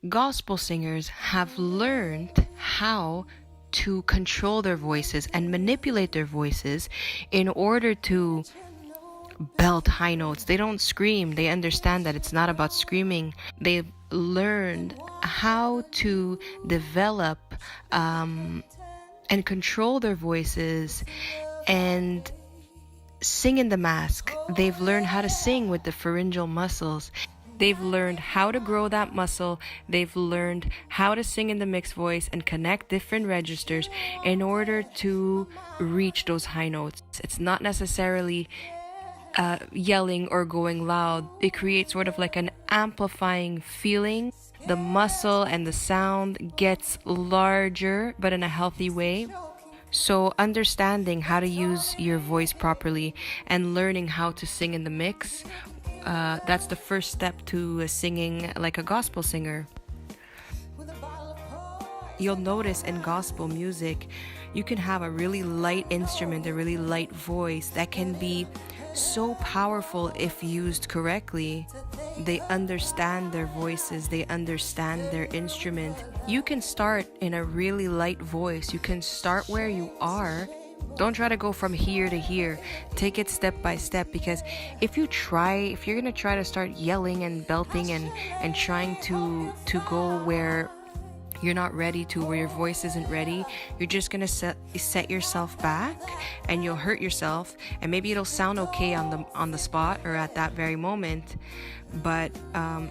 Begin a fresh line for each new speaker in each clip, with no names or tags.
gospel singers have learned how to control their voices and manipulate their voices in order to belt high notes. They don't scream. They understand that it's not about screaming. They've learned how to develop and control their voices and sing in the mask. They've learned how to sing with the pharyngeal muscles. They've learned how to grow that muscle. They've learned how to sing in the mixed voice and connect different registers in order to reach those high notes. It's not necessarily yelling or going loud. It creates sort of like an amplifying feeling. The muscle and the sound gets larger, but in a healthy way. So understanding how to use your voice properly and learning how to sing in the mix, that's the first step to singing like a gospel singer. You'll notice in gospel music, you can have a really light instrument, a really light voice that can be so powerful if used correctly. They understand their voices, they understand their instrument. You can start in a really light voice. You can start where you are. Don't try to go from here to here. Take it step by step, because if you're gonna try to start yelling and belting and trying to go where you're not ready to, where your voice isn't ready, you're just gonna set yourself back and you'll hurt yourself, and maybe it'll sound okay on the spot or at that very moment, but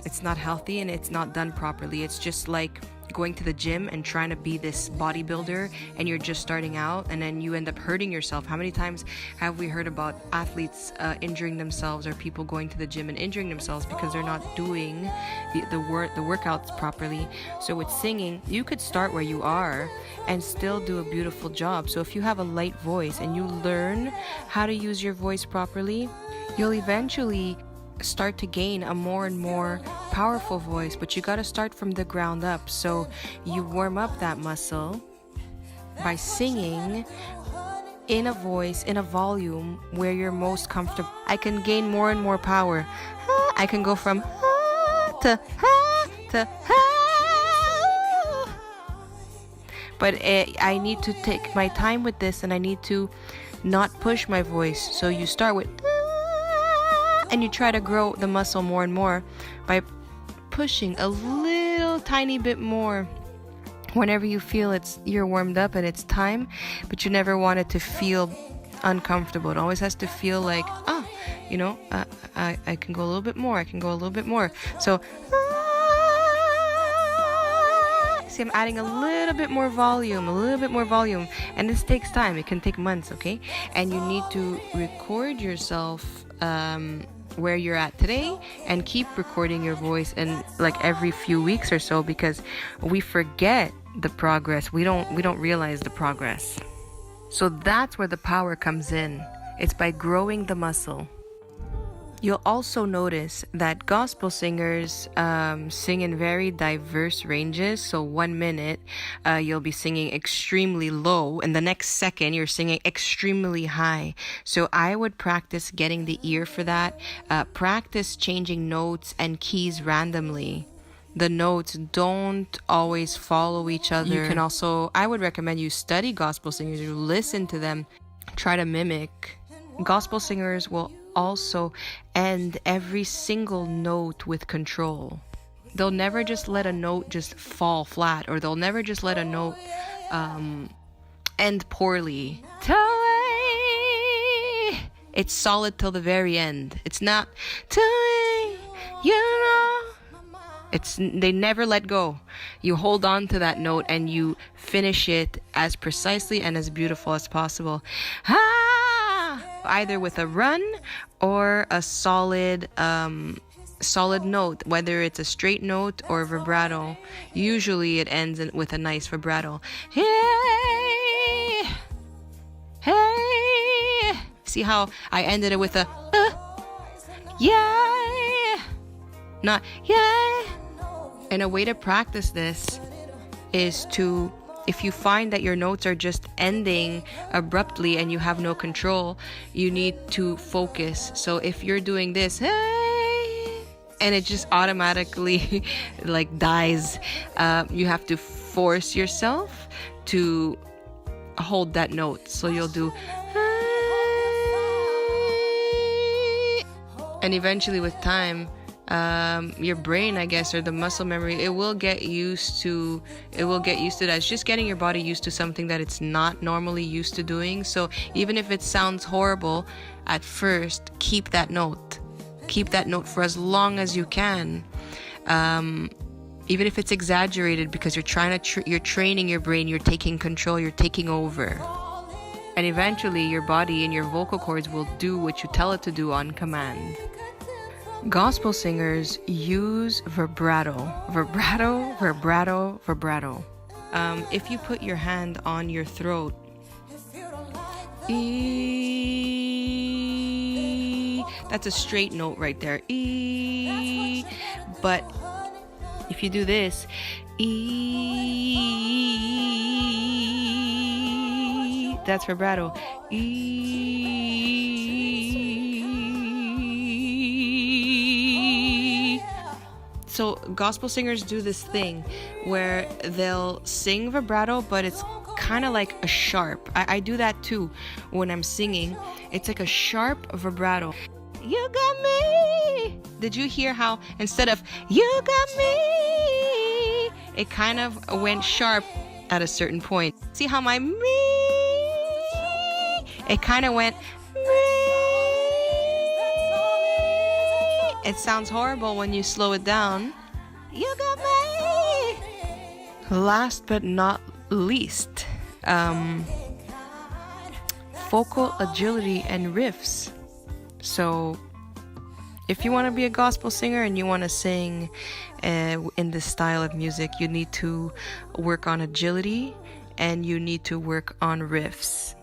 it's not healthy and it's not done properly. It's just like going to the gym and trying to be this bodybuilder and you're just starting out and then you end up hurting yourself. How many times have we heard about athletes injuring themselves, or people going to the gym and injuring themselves because they're not doing the workouts properly? So with singing, you could start where you are and still do a beautiful job. So if you have a light voice and you learn how to use your voice properly, you'll eventually start to gain a more and more powerful voice. But you got to start from the ground up. So you warm up that muscle by singing in a voice, in a volume where you're most comfortable. I can gain more and more power. I can go from to to but I need to take my time with this, and I need to not push my voice. So you start with and you try to grow the muscle more and more by pushing a little tiny bit more whenever you feel you're warmed up and it's time, but you never want it to feel uncomfortable. It always has to feel like, I can go a little bit more. I can go a little bit more. So, see, I'm adding a little bit more volume, and this takes time. It can take months, okay? And you need to record yourself where you're at today and keep recording your voice, and like every few weeks or so, because we forget the progress. We don't realize the progress. So that's where the power comes in. It's by growing the muscle. You'll also notice that gospel singers sing in very diverse ranges. So 1 minute, you'll be singing extremely low, and the next second, you're singing extremely high. So I would practice getting the ear for that. Practice changing notes and keys randomly. The notes don't always follow each other. You can also, I would recommend you study gospel singers. You listen to them, try to mimic. Gospel singers will also end every single note with control. They'll never just let a note just fall flat, or they'll never just let a note end poorly. It's solid till the very end. It's not they never let go. You hold on to that note and you finish it as precisely and as beautiful as possible. Either with a run or a solid note, whether it's a straight note or vibrato. Usually it ends with a nice vibrato. Hey, hey. See how I ended it with a yeah, not yeah. And a way to practice this is to, if you find that your notes are just ending abruptly and you have no control, you need to focus. So if you're doing this, hey, and it just automatically like dies. You have to force yourself to hold that note. So you'll do, and eventually with time, your brain, I guess, or the muscle memory, it will get used to that. It's just getting your body used to something that it's not normally used to doing. So even if it sounds horrible at first, keep that note for as long as you can. Even if it's exaggerated, because you're trying to you're training your brain, you're taking control, you're taking over. And eventually your body and your vocal cords will do what you tell it to do on command. Gospel singers use vibrato. If you put your hand on your throat, that's a straight note right there. But if you do this, that's vibrato. So gospel singers do this thing where they'll sing vibrato, but it's kind of like a sharp. I do that too when I'm singing. It's like a sharp vibrato. You got me. Did you hear how instead of you got me, it kind of went sharp at a certain point? See how my me, it kind of went me. It sounds horrible when you slow it down. You got me. Last but not least, vocal agility and riffs. So if you want to be a gospel singer and you want to sing in this style of music, you need to work on agility and you need to work on riffs.